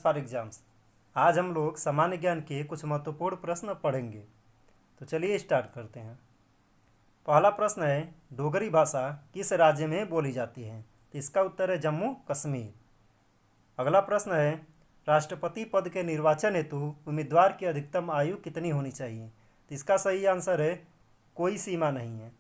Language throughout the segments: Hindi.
For exams. आज हम लोग सामान्य ज्ञान के कुछ महत्वपूर्ण प्रश्न पढ़ेंगे। तो चलिए स्टार्ट करते हैं। पहला प्रश्न है, डोगरी भाषा किस राज्य में बोली जाती है? तो इसका उत्तर है जम्मू कश्मीर। अगला प्रश्न है, राष्ट्रपति पद के निर्वाचन हेतु उम्मीदवार की अधिकतम आयु कितनी होनी चाहिए? तो इसका सही आंसर है कोई सीमा नहीं है।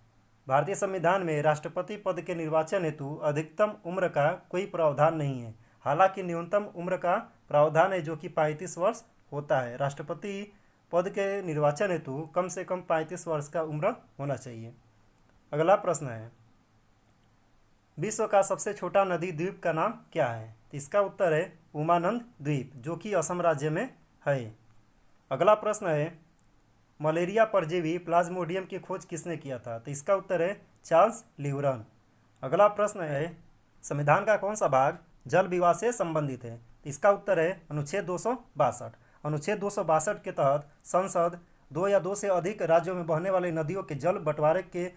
भारतीय संविधान में राष्ट्रपति पद के निर्वाचन हेतु अधिकतम उम्र का कोई प्रावधान नहीं है। हालांकि न्यूनतम उम्र का प्रावधान है जो कि 35 वर्ष होता है। राष्ट्रपति पद के निर्वाचन हेतु कम से कम 35 वर्ष का उम्र होना चाहिए। अगला प्रश्न है, विश्व का सबसे छोटा नदी द्वीप का नाम क्या है? तो इसका उत्तर है उमानंद द्वीप, जो कि असम राज्य में है। अगला प्रश्न है, मलेरिया परजीवी प्लाज्मोडियम की खोज किसने किया था? तो इसका उत्तर है चार्ल्स लिवरन। अगला प्रश्न है, संविधान का कौन सा भाग जल विवाद से संबंधित है? तो इसका उत्तर है अनुच्छेद 262। अनुच्छेद 262 के तहत संसद 2 या 2 से अधिक राज्यों में बहने वाली नदियों के जल बंटवारे के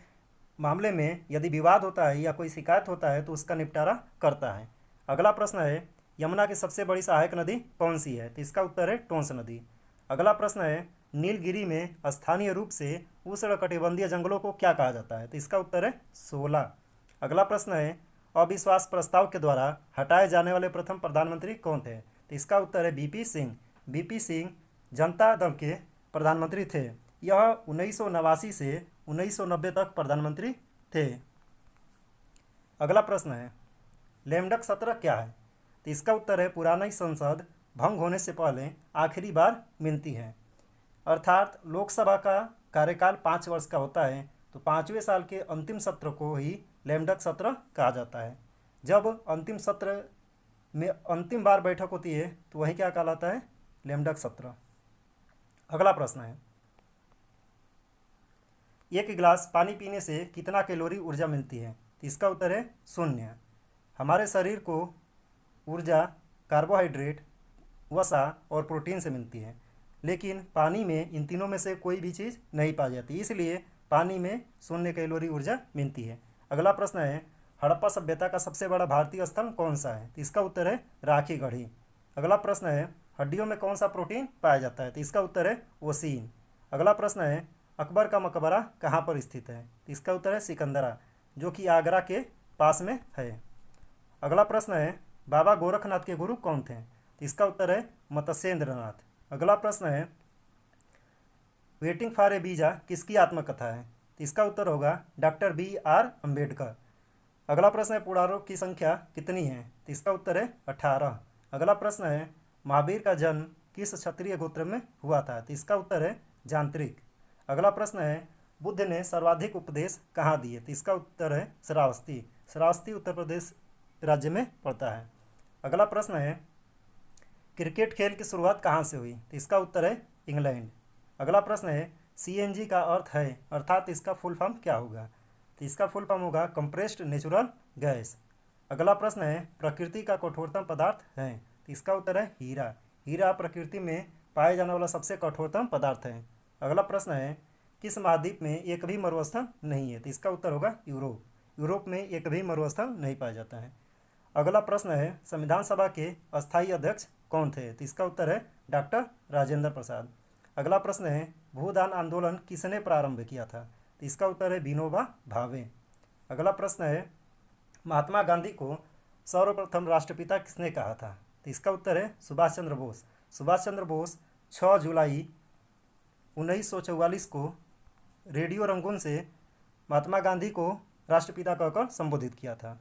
मामले में यदि विवाद होता है या कोई शिकायत होता है तो उसका निपटारा करता है। अगला प्रश्न है, यमुना की सबसे बड़ी सहायक नदी कौन सी है? तो इसका उत्तर है टोंस नदी। अगला प्रश्न है, नीलगिरी में स्थानीय रूप से उष्णकटिबंधीय जंगलों को क्या कहा जाता है? तो इसका उत्तर है शोला। अगला प्रश्न है, अविश्वास प्रस्ताव के द्वारा हटाए जाने वाले प्रथम प्रधानमंत्री कौन थे? तो इसका उत्तर है बीपी सिंह। बीपी सिंह जनता दल के प्रधानमंत्री थे। यह 1989 से 1990 तक प्रधानमंत्री थे। अगला प्रश्न है, लैमडक सत्र क्या है? तो इसका उत्तर है पुरानी संसद भंग होने से पहले आखिरी बार मिलती है। अर्थात लोकसभा का कार्यकाल 5 वर्ष का होता है, तो 5वें साल के अंतिम सत्र को ही लैमडक सत्र कहा जाता है। जब अंतिम सत्र में अंतिम बार बैठक होती है तो वही क्या कहलाता है? लैमडक सत्र। अगला प्रश्न है, एक गिलास पानी पीने से कितना कैलोरी ऊर्जा मिलती है? तो इसका उत्तर है 0। हमारे शरीर को ऊर्जा कार्बोहाइड्रेट, वसा और प्रोटीन से मिलती है, लेकिन पानी में इन तीनों में से कोई भी चीज़ नहीं पाई जाती, इसलिए पानी में 0 कैलोरी ऊर्जा मिलती है। अगला प्रश्न है, हड़प्पा सभ्यता का सबसे बड़ा भारतीय स्थल कौन सा है? तो इसका उत्तर है राखी गढ़ी। अगला प्रश्न है, हड्डियों में कौन सा प्रोटीन पाया जाता है? तो इसका उत्तर है ओसीन। अगला प्रश्न है, अकबर का मकबरा कहाँ पर स्थित है? तो इसका उत्तर है सिकंदरा, जो कि आगरा के पास में है। अगला प्रश्न है, बाबा गोरखनाथ के गुरु कौन थे? तो इसका उत्तर है मत्स्येंद्रनाथ। अगला प्रश्न है, वेटिंग फॉर ए वीजा किसकी आत्मकथा है? तो इसका उत्तर होगा डॉक्टर BR अम्बेडकर। अगला प्रश्न है, पुराणों की संख्या कितनी है? तो इसका उत्तर है 18। अगला प्रश्न है, महावीर का जन्म किस क्षत्रिय गोत्र में हुआ था? तो इसका उत्तर है जांत्रिक। अगला प्रश्न है, बुद्ध ने सर्वाधिक उपदेश कहाँ दिए? तो इसका उत्तर है श्रावस्ती। श्रावस्ती उत्तर प्रदेश राज्य में पड़ता है। अगला प्रश्न है, क्रिकेट खेल की शुरुआत कहाँ से हुई? तो इसका उत्तर है इंग्लैंड। अगला प्रश्न है, CNG का अर्थ है अर्थात इसका फुल फॉर्म क्या होगा? तो इसका फुल फॉर्म होगा कंप्रेस्ड नेचुरल गैस। अगला प्रश्न है, प्रकृति का कठोरतम पदार्थ है? तो इसका उत्तर है हीरा। हीरा प्रकृति में पाया जाने वाला सबसे कठोरतम पदार्थ है। अगला प्रश्न है, किस महाद्वीप में एक भी मरुस्थल नहीं है? तो इसका उत्तर होगा यूरोप। यूरोप में एक भी मरुस्थल नहीं पाया जाता है। अगला प्रश्न है, संविधान सभा के अस्थायी अध्यक्ष कौन थे? तो इसका उत्तर है डॉक्टर राजेंद्र प्रसाद। अगला प्रश्न है, भूदान आंदोलन किसने प्रारंभ किया था? तो इसका उत्तर है विनोबा भावे। अगला प्रश्न है, महात्मा गांधी को सर्वप्रथम राष्ट्रपिता किसने कहा था? तो इसका उत्तर है सुभाष चंद्र बोस। सुभाष चंद्र बोस 6 जुलाई 1944 को रेडियो रंगून से महात्मा गांधी को राष्ट्रपिता कहकर संबोधित किया था।